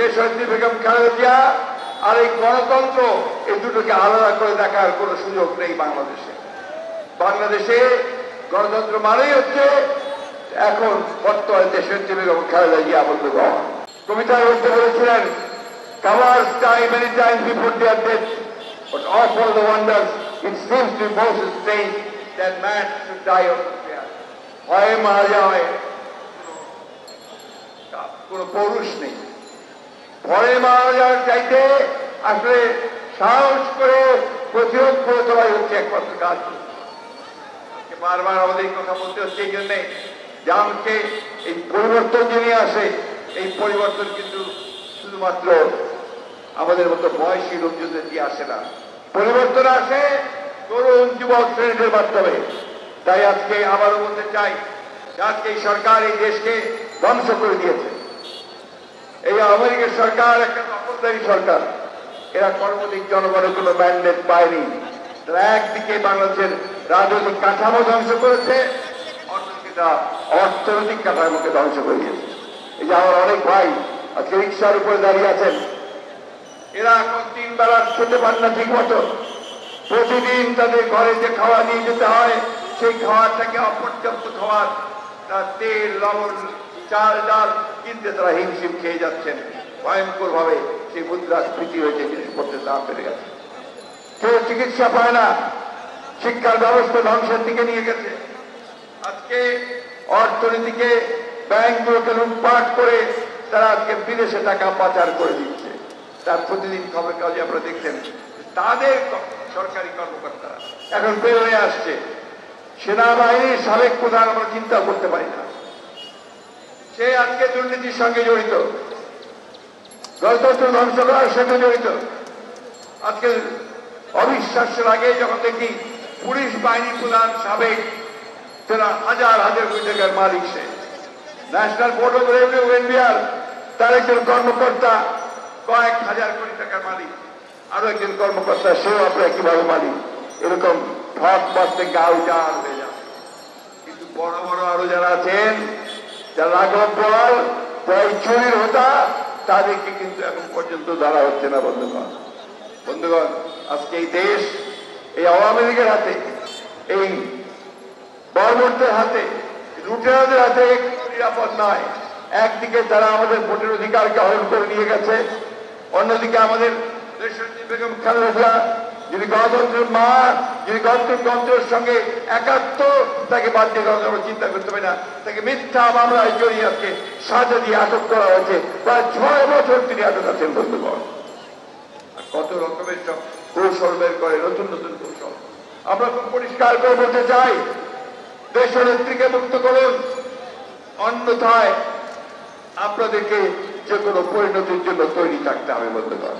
দেশনেত্রী বেগম খালেদা জিয়া আর এই গণতন্ত্র এই দুটোকে আলাদা করে দেখার কোনো সুযোগ নেই বাংলাদেশে। বাংলাদেশে গণতন্ত্র মানেই হচ্ছে এখন বর্তমানে দেশনেত্রী বেগম খালেদা জিয়া বন্ধুগণ কবিতার মধ্যে বলেছিলেন, Cowards die many times before their death, but of all the wonders, it seems to be most strange that man should die of fear. ভয়ে মারা যায় কোনো পৌরুষ নেই। ভয়ে মারা যাওয়ার চাইতে আসলে সাহস করে প্রতিরোধ করে তোলাই হচ্ছে একমাত্র কাজ। বারবার আমাদের এই কথা বলতে হচ্ছে এই জন্যে যে আমাকে এই পরিবর্তন যে নিয়ে আসে, এই পরিবর্তন কিন্তু শুধুমাত্র আমাদের মতো বয়সী লোকজনদের দিয়ে আসে না, পরিবর্তন আসে তরুণ যুবক শ্রেণীদের মাধ্যমে। তাই আজকে আবারও বলতে চাই, আজকে এই সরকার এই দেশকে ধ্বংস করে দিয়েছে। এই আওয়ামী লীগের সরকার একটা দখলদারি সরকার, এরা কর্মদিক জনগণের কোনো ম্যান্ডেট পায়নি। তারা একদিকে বাংলাদেশের রাজনৈতিক কাঠামো ধ্বংস করেছে, অর্থনৈতিক কাঠামোকে ধ্বংস করে দিয়েছে। এই যে আমার অনেক ভাই আজকে রিক্সার উপরে দাঁড়িয়ে আছেন, এরা এখন 3 বেলা খেতে পান না ঠিক মতো। প্রতিদিন তাদের ঘরে যে খাওয়া নিয়ে যেতে হয়, সেই খাওয়াটাকে অপর্যাপ্ত খাওয়ার, তার তেল লবণ চাল ডাল কিনতে তারা হিমশিম খেয়ে যাচ্ছেন। ভয়ঙ্কর ভাবে সেই মুদ্রাস্ফীতি হয়েছে, জিনিসপত্রের দাম বেড়ে গেছে। কেউ চিকিৎসা পায় না, শিক্ষার ব্যবস্থা ধ্বংসের দিকে নিয়ে গেছে। আজকে অর্থনীতিকে ব্যাংকগুলোকে লুটপাট করে তারা আজকে বিদেশে টাকা পাচার করে দিচ্ছে। তার প্রতিদিন খবর কাগজে আপনারা দেখছেন তাদের সরকারি কর্মকর্তারা এখন বেরোয় আসছে। সেনাবাহিনীর সাবেক প্রধান আমরা চিন্তা করতে পারি না, সে আজকে দুর্নীতির সঙ্গে জড়িত, গণতন্ত্র ধ্বংস করার সঙ্গে জড়িত। আজকে অবিশ্বাস্যের আগে যখন দেখি পুলিশ বাহিনী প্রধান সাবেক, তারা হাজার হাজার কোটি টাকার মালিক, সে ন্যাশনাল বোর্ড অফ রেভিনিউ ইন্ডিয়ার তার একজন কর্মকর্তা কয়েক হাজার কোটি টাকার মালিক, আরো একজন কর্মকর্তা সেও আপনার কিভাবে মালিক। এরকম ঠক বাঁচতে গাও জাল হয়ে যাবে। কিন্তু বড় বড় আরো যারা আছেন, যারা রাঘব বল, যারা চুরির হোতা, তাদেরকে কিন্তু এখন পর্যন্ত ধরা হচ্ছে না। বন্ধুগণ আজকে এই দেশ এই আওয়ামী লীগের হাতে, এই বর্বরদের হাতে, লুটেরাদের হাতে নিরাপদ নয়। একদিকে তারা আমাদের ভোটের অধিকারকে হরণ করে নিয়ে গেছে, অন্যদিকে আমাদের দেশনেত্রী বেগম খালেদা জিয়া, যিনি গণতন্ত্রের মা, যিনি গণতন্ত্রের সঙ্গে একাত্ম, তাকে বাদ দিয়ে আমরা চিন্তা করতে পারি না। তাকে মিথ্যা মামলায় জড়িয়ে আজকে সাজা দিয়ে আটক করা হয়েছে। প্রায় 6 বছর তিনি আটক আছেন। বন্ধুগণ কত রকমের সব কৌশল বের করে, নতুন নতুন কৌশল। আমরা খুব পরিষ্কার করে বলতে চাই, দেশনেত্রীকে মুক্ত করুন, অন্যথায় আপনাদেরকে যে কোনো পরিণতির জন্য তৈরি থাকতে হবে। বন্ধুগণ।